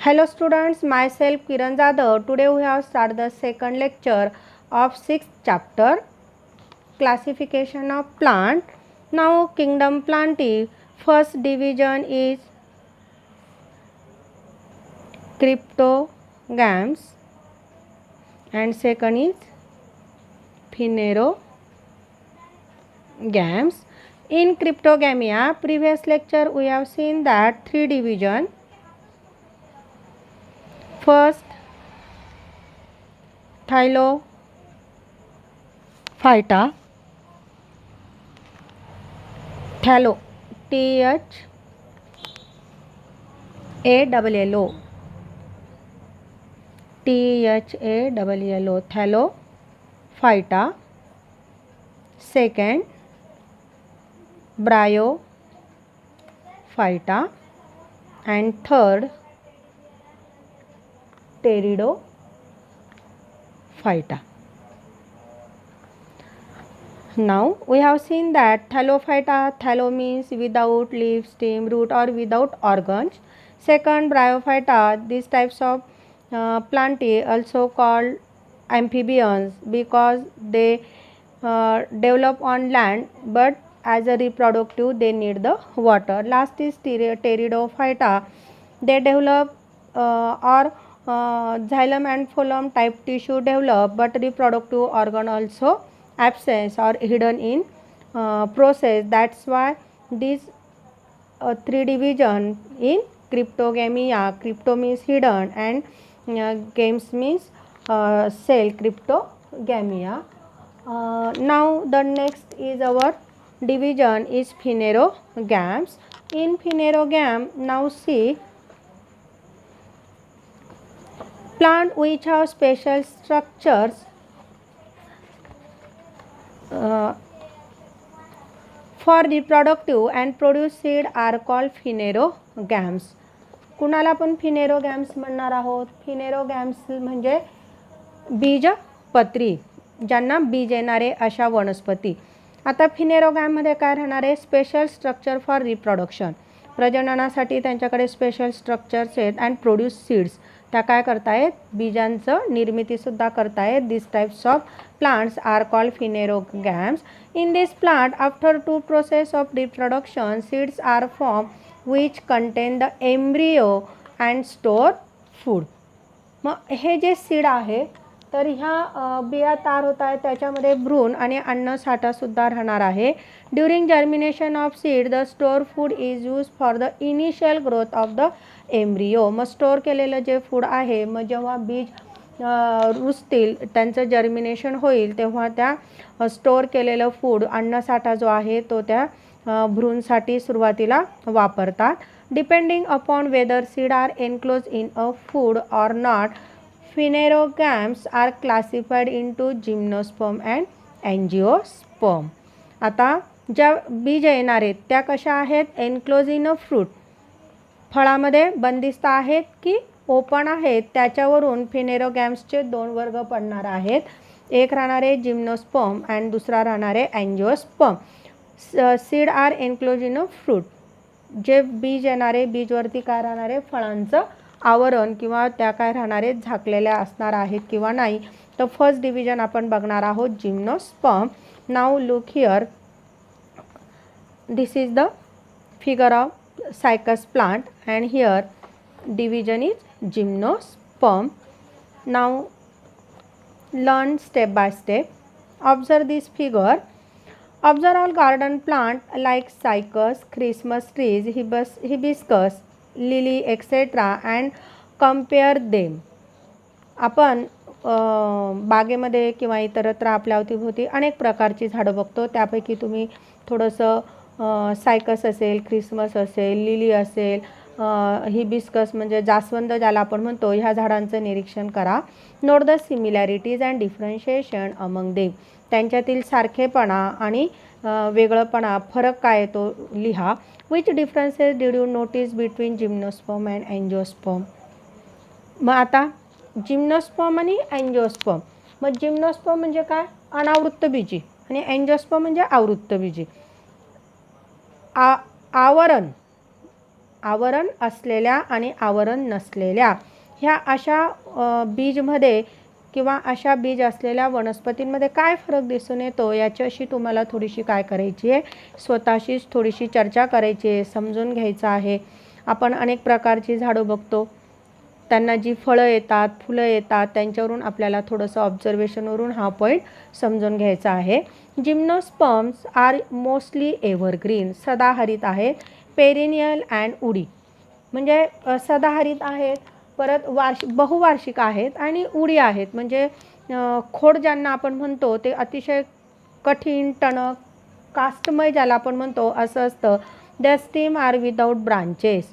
Hello students, myself Kiran Jadhav. Today we have started the second lecture of 6th chapter, classification of plant. Now kingdom Plantae, first division is cryptogams and second is phanerogams. In cryptogamia, previous lecture we have seen that three division. First, Thylophyta, Thallo, T-H-A-L-L-O, T-H-A-L-L-O, Thylophyta. Second, Bryophyta, and third, Pteridophyta. Now we have seen that Thylophyta, thallo means without leaf, stem, root or without organs. Second, Bryophyta, these types of Plantae also called amphibians because they develop on land, but as a reproductive they need the water. Last is Pteridophyta, they develop xylem and phloem type tissue develop, but reproductive organ also absence or hidden in process. That's why these three division in cryptogamia. Crypto means hidden and games means cell, cryptogamia. Now the next is our division is phanerogams. In phanerogam, now see plant which have special structures for reproductive and produce seed are called phanerogams. कुणाला पण phanerogams म्हणणार आहोत. phanerogams म्हणजे बीजपत्री, ज्यांना बीज येणारे अशा वनस्पती. आता phanerogam मध्ये काय राहणार आहे, स्पेशल स्ट्रक्चर फॉर रिप्रोडक्शन, प्रजननासाठी त्यांच्याकडे स्पेशल स्ट्रक्चर्स आहेत अँड प्रोड्यूस सीड्स, त्या काय करतायत, बीजांचं निर्मितीसुद्धा करतायत. This types of plants are called phanerogams. In this plant, after two process of reproduction, seeds are formed which contain the embryo and store food. मग हे जे सीड आहे तर ह्या बिया तयार होत आहेत, त्याच्यामध्ये भ्रूण आणि अन्न साठासुद्धा राहणार आहे. During germination of seed the store food is use for the initial growth of the embryo. मग स्टोअर केलेलं जे फूड आहे, मग जेव्हा बीज रुजतील, त्यांचं जर्मिनेशन होईल, तेव्हा त्या स्टोअर केलेलं फूड अन्नसाठा जो आहे तो त्या भ्रूणसाठी सुरुवातीला वापरतात. Depending upon whether seed are enclose in a food or not, phanerogams are classified into gymnosperm and angiosperm. आता ज्या बीज येणार आहेत त्या कशा आहेत, एनक्लोज इन अ फ्रूट, फळामध्ये बंदिस्त आहेत की ओपन आहेत, त्याच्यावरून phanerogams दोन वर्ग पडणार आहेत. एक राहणार आहे जिम्नोस्पर्म अँड दुसरा राहणार आहे angiosperm. Seed are enclose in a fruit, जे बीज येणार आहे बीजवरती काय राहणार आहे, फळांचं आवरण किंवा त्या काय राहणार आहेत, झाकलेल्या असणार आहेत किंवा नाही. तर फर्स्ट डिव्हिजन आपण बघणार आहोत gymnosperm. Now look here, this is the figure of cycas plant and here division is gymnosperm. Now learn step by step. Observe this figure. Observe all garden plant like cycas, Christmas trees, hibiscus, lily etc. and compare them. आपण बागेमध्ये किंवा इतरत्र आपल्या अवतीभोवती अनेक प्रकारची झाडं बघतो. त्यापैकी तुम्ही थोडंसं सायकस असेल, ख्रिसमस असेल, लिली असेल, हिबिस्कस म्हणजे जास्वंद ज्याला आपण म्हणतो, ह्या झाडांचं निरीक्षण करा. Note the similarities and differentiation among them, त्यांच्यातील सारखेपणा आणि वेगळंपणा, फरक काय तो लिहा. Which differences did you notice between gymnosperm and angiosperm. मग आता जिम्नोस्पर्म आणि अँजिओस्पर्म, मग जिम्नोस्पर्म म्हणजे काय, अनावृत्त बीजी, आणि अँजिओस्पर्म म्हणजे आवृत्त बीजी. आवरण आवरण असलेल्या आणि आवरण नसलेल्या ह्या अशा बीजमध्ये किंवा अशा बीज असलेल्या वनस्पतींमध्ये काय फरक दिसून येतो याच्याशी तुम्हाला थोडीशी काय करायची आहे, स्वतःशीच थोडीशी चर्चा करायची आहे, समजून घ्यायचं आहे. आपण अनेक प्रकारची झाडं बघतो, त्यांना जी फळं येतात, फुलं येतात, त्यांच्यावरून आपल्याला थोडंसं ऑब्झर्वेशनवरून हा पॉईंट समजून घ्यायचा आहे. जिम्नोस्पर्म्स आर मोस्टली एव्हरग्रीन, सदाहरित आहेत. पेरिनियल अँड उडी म्हणजे सदाहरित आहेत, परत बहुवार्षिक आहेत आणि उडी आहेत. म्हणजे खोड ज्यांना आपण म्हणतो ते अतिशय कठीण, टणक, काष्टमय ज्याला आपण म्हणतो असं असतं. The stem are without branches,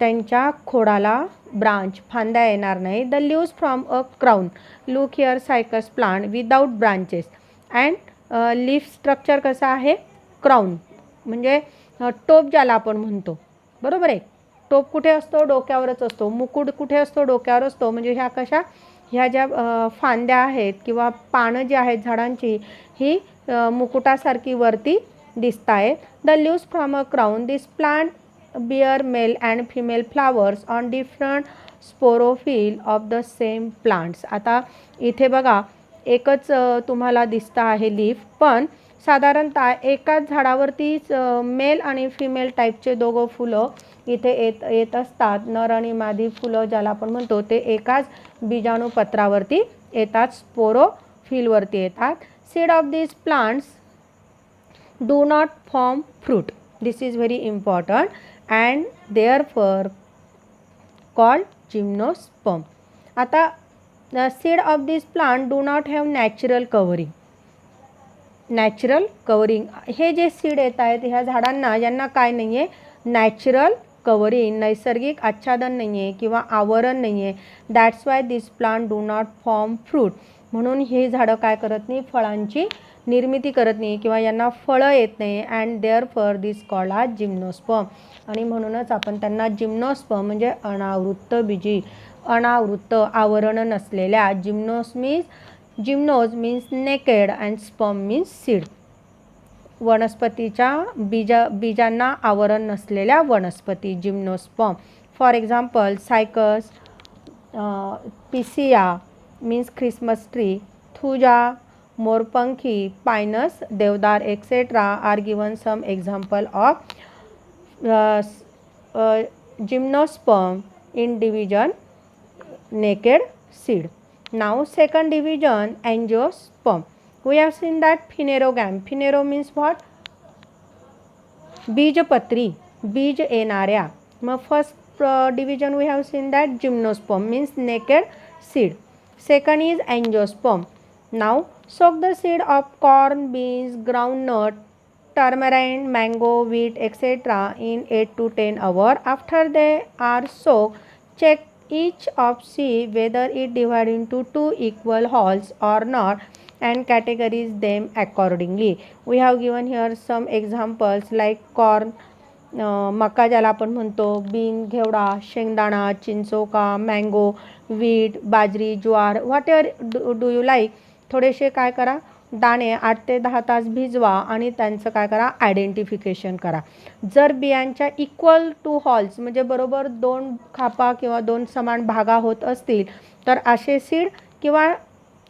त्यांच्या खोडाला ब्रांच फांद्या येणार नाही. The leaves from a crown, look here cycas plant without branches and leaf structure कसं आहे, क्राउन म्हणजे टोप ज्याला आपण म्हणतो, बरोबर आहे. टोप कुठे असतो, डोक्यावरच असतो. मुकुट कुठे असतो, डोक्यावर असतो. म्हणजे ह्या कशा, ह्या ज्या फांद्या आहेत किंवा पानं जी आहेत झाडांची ही मुकुटासारखी वरती दिसत आहेत. The leaves from a crown, this plant bear male and female flowers on different sporophyll of the same plants. आता इथे बघा एकच तुम्हाला दिसतं आहे लीफ, पण साधारणतः एकाच झाडावरतीच मेल आणि फिमेल टाईपचे दोघं फुलं इथे येत असतात. नर आणि मादी फुलं ज्याला आपण म्हणतो ते एकाच बीजाणुपत्रावरती येतात, स्पोरोफिलवरती येतात. Seed of these plants do not form fruit. This is very important and therefore called gymnosperm. आता the seed of this plant do not have natural covering. Natural covering, हे जे सीड येत आहेत ह्या झाडांना यांना काय नाही आहे, नॅचरल कवरिंग, नैसर्गिक आच्छादन नाही आहे किंवा आवरण नाही आहे. That's why this plant do not form fruit. म्हणून हे झाडं काय करत नाही, फळांची निर्मिती करत नाही किंवा यांना फळं येत नाही. And therefore this called as gymnosperm, आणि म्हणूनच आपण त्यांना जिम्नोस्पर्म म्हणजे अनावृत्त बीजी, अनावृत्त आवरण नसलेल्या. Gymnos means naked and sperm means seed, वनस्पतीच्या बीजांना आवरण नसलेल्या वनस्पती, gymnosperm. For example cycas, picea means Christmas tree, thuja मोरपंखी, पायनस देवदार etcetera are given some example of gymnosperm in division naked seed. Now second division, angiosperm. We have seen that phanerogam. Phanero means what? बीजपत्री, बीज येणाऱ्या. मग first division we have seen that gymnosperm means naked seed. Second is angiosperm. Now soak the seed of corn, beans, groundnut, tamarind, mango, wheat, etc. in 8 to 10 hours. After they are soaked, check each of seed whether it divided into 2 equal wholes or not and categorize them accordingly. We have given here some examples like corn, मका ज्याला आपण म्हणतो, bin घेवडा, शेंगदाणा, चिंचोका, mango, wheat, बाजरी, ज्वार, whatever do you like. थोडेसे काय करा, दाणे 8 ते 10 तास भिजवा आणि त्यांचं काय करा, आयडेंटिफिकेशन करा. जर बियांच्या इक्वल टू हॉल्स म्हणजे बरोबर 2 खापा किंवा 2 समान भागा होत असतील तर असे सीड, किंवा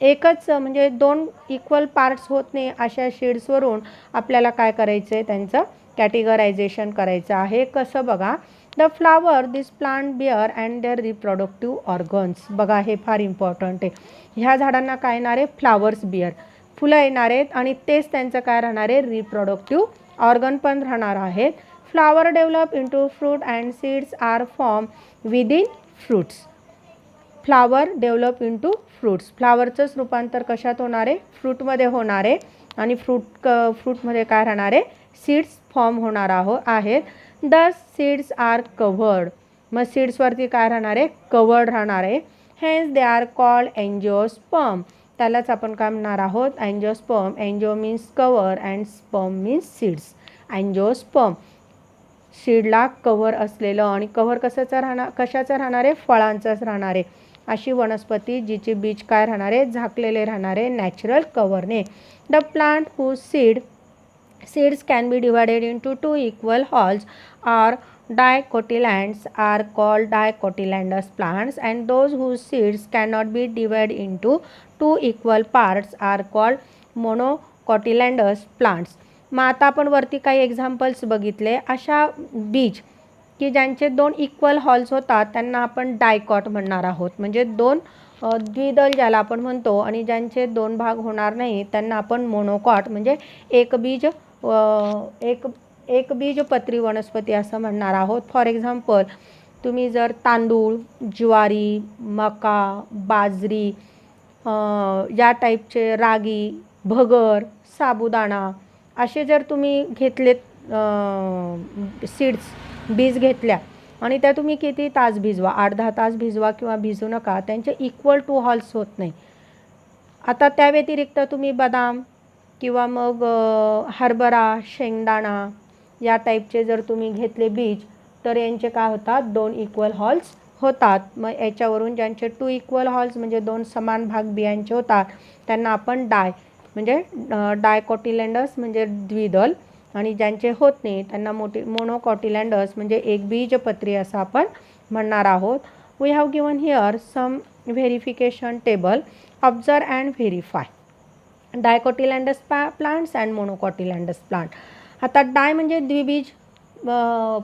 एकच म्हणजे 2 इक्वल पार्ट्स होत नाही अशा सीड्सवरून आपल्याला काय करायचं आहे, त्यांचं कॅटेगरायझेशन करायचं आहे. कसं बघा, the flower this plant bear and their reproductive organs. बघा हे फार इम्पॉर्टंट आहे. ह्या झाडांना काय येणार आहे, फ्लावर्स बिअर, फुलं येणार आहेत आणि तेच त्यांचं काय राहणार आहे, रिप्रोडक्टिव्ह ऑर्गन पण राहणार आहेत. Flower develop into fruit and seeds are form within fruits. Flower develop into fruits, फ्लावरचंच रूपांतर कशात होणार आहे, फ्रूटमध्ये होणार आहे. आणि फ्रूटमध्ये काय राहणार आहे, सीड्स फॉर्म होणार आहेत. द सीड्स आर कव्हर्ड, मग सीड्सवरती काय राहणार आहे, कव्हर्ड राहणार आहे. Hence they are called angiosperm. त्यालाच आपण काय म्हणणार आहोत, angiosperm. Angio means cover and sperm means seeds. Angiosperm सीडला कव्हर असलेलं, आणि कव्हर कशाचं राहणार आहे, फळांचंच राहणार आहे. अशी वनस्पती जिचे बीज काय राहणार आहे, झाकलेले राहणार आहे नॅचरल कव्हरने. The plant whose seeds can be divided into 2 equal halves are Dicotyledons are called dicotyledonous plants, and those whose seeds cannot be divided into two equal parts are called monocotyledonous plants. मग आता आपण वरती काही examples बघितले. अशा बीज की ज्यांचे दोन इक्वल हॉल्स होतात त्यांना आपण डायकॉट म्हणणार आहोत, म्हणजे दोन द्विदल ज्याला आपण म्हणतो, आणि ज्यांचे दोन भाग होणार नाही त्यांना आपण मोनोकॉट म्हणजे एकबीजपत्री वनस्पती असं म्हणणार आहोत. फॉर एक्झाम्पल, तुम्ही जर तांदूळ, ज्वारी, मका, बाजरी या टाईपचे, रागी, भगर, साबुदाणा असे जर तुम्ही घेतलेत सीड्स, बीज घेतल्या आणि त्या तुम्ही किती तास भिजवा, 8-10 तास भिजवा किंवा भिजू नका, त्यांचे इक्वल टू हॉल्स होत नाही. आता त्या व्यतिरिक्त तुम्ही बदाम किंवा मग हरभरा, शेंगदाणा या टाईपचे जर तुम्ही घेतले बीज तर यांचे काय होतात, 2 इक्वल हॉल्स होतात. मग याच्यावरून ज्यांचे 2 इक्वल हॉल्स म्हणजे 2 समान भाग बियांचे होतात त्यांना आपण म्हणजे डायकोटिलेंडस म्हणजे द्विदल, आणि ज्यांचे होत नाही त्यांना मोनोकॉटिलेंडस म्हणजे एकबीजपत्री असं आपण म्हणणार आहोत. We have given here some verification table. Observe and verify dicotyledons plants and monocotyledons plant. आता डाय म्हणजे द्विबीज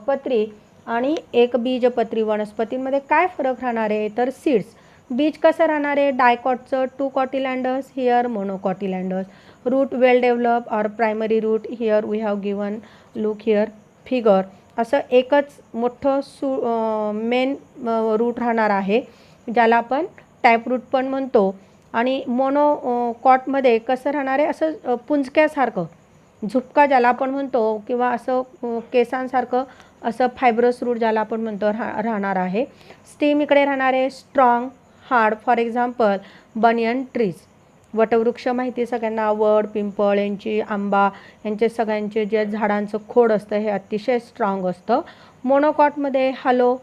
पत्री आणि एकबीजपत्री वनस्पतींमध्ये काय फरक राहणार आहे, तर सीड्स, बीज कसं राहणार आहे, डायकॉटचं 2 cotyledons, here monocotyledons. Root well develop or primary root, here we have given, look here figure. असं एकच मोठं मेन रूट राहणार आहे ज्याला आपण टॅप रूट पण म्हणतो. आणि मोनोकॉटमध्ये कसं राहणार आहे, असं पुंजक्यासारखं, झुपका ज्याला आपण म्हणतो, किंवा असं केसांसारखं असं फायब्रस रूट ज्याला आपण म्हणतो राहणार आहे. स्टेम इकडे राहणार आहे strong, hard. For example, banian trees, वटवृक्ष माहिती सगळ्यांना, वड, पिंपळ यांची, आंबा यांचे सगळ्यांचे जे झाडांचं खोड असतं हे अतिशय स्ट्रॉंग असतं. मोनोकॉटमध्ये हलो,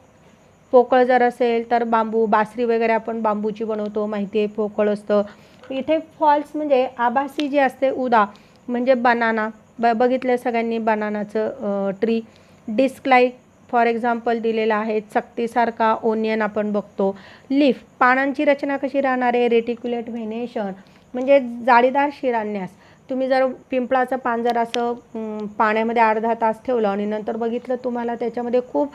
पोकळ जर असेल तर बांबू, बासरी वगैरे आपण बांबूची बनवतो माहिती आहे, पोकळ असतं. इथे फॉल्स म्हणजे आभासी जे असते, उदा म्हणजे बनाना, बघितलं सगळ्यांनी बनानाचं tree. Disc like for example दिलेलं आहे, चकतीसारखा ओनियन आपण बघतो. लीफ, पानांची रचना कशी राहणार आहे, रेटिक्युलेट व्हेनेशन म्हणजे जाळीदार शिरान्यास. तुम्ही जर पिंपळाचं पान जर असं पाण्यामध्ये 8-10 तास ठेवलं आणि नंतर बघितलं तुम्हाला त्याच्यामध्ये खूप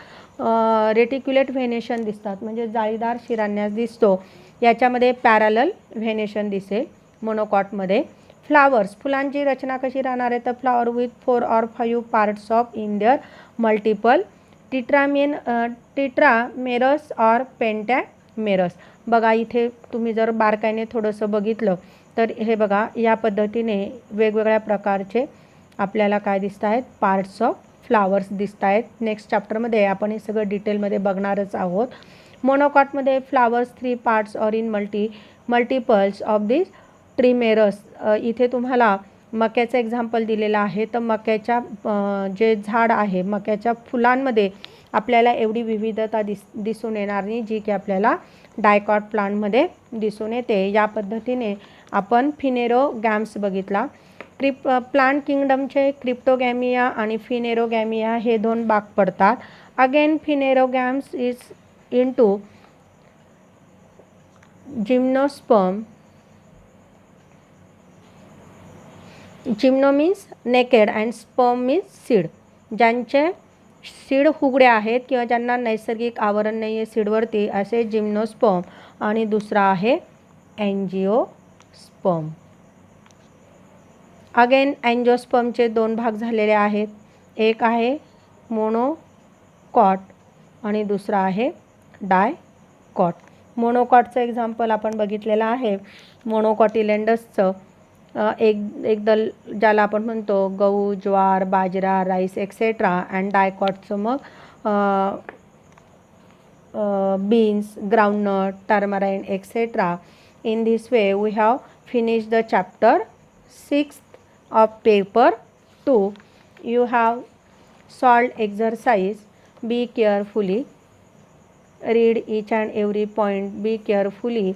रेटिक्युलेट व्हेनेशन दिसतात, म्हणजे जाळीदार शिरान्यास दिसतो. याच्यामध्ये पॅरलल व्हेनेशन दिसेल मोनोकॉटमध्ये. फ्लावर्स, फुलांची रचना कशी राहणार आहे, तर flower with 4 or 5 parts of in their multiple tetramerous और पेंटॅमेरस. बघा इथे तुम्ही जर बारकाईने थोडंसं बघितलं तर हे बघा या पद्धतीने वेगवेगळ्या प्रकारचे आपल्याला काय दिसत आहेत, पार्ट्स ऑफ फ्लावर्स दिसत आहेत. नेक्स्ट चॅप्टरमध्ये आपण हे सगळं डिटेलमध्ये बघणारच आहोत. मोनोकॉटमध्ये फ्लावर्स 3 पार्ट्स और इन मल्टिपल्स ऑफ दिस ट्रिमेरस. इथे तुम्हाला मक्याचं एक्झाम्पल दिलेलं आहे, तर मक्याच्या जे झाड आहे, मक्याच्या फुलांमध्ये आपल्याला एवढी विविधता दिसून येणार नाही जी की आपल्याला डायकॉट प्लांटमध्ये दिसून येते. या पद्धतीने आपण फिनेरोगॅम्स बघितला. प्लांट किंगडमचे क्रिप्टोगॅमिया आणि फिनेरोगॅमिया हे 2 भाग पडतात. Again phanerogams is into gymnosperm. Gymno means naked and sperm means seed. ज्यांचे सीड हुगडे आहेत किंवा ज्यांना नैसर्गिक आवरण नाही आहे सीडवरती असे जिम्नोस्पर्म, आणि दुसरा आहे अँजिओस्पर्म. अगेन अँजिओस्पर्मचे 2 भाग झालेले आहेत, एक आहे मोनोकॉट आणि दुसरा आहे डायकॉट. मोनोकॉटचं एक्झाम्पल आपण बघितलेलं आहे, मोनोकॉटिलेंडसचं एक दल ज्याला आपण म्हणतो गहू, ज्वार, बाजरा, राईस एक्सेट्रा. अँड डायकॉटचं मग beans, groundnut, turmeric etcetera. In this way we have finish the chapter 6th of paper 2. You have solved exercise. Be carefully. Read each and every point. Be carefully.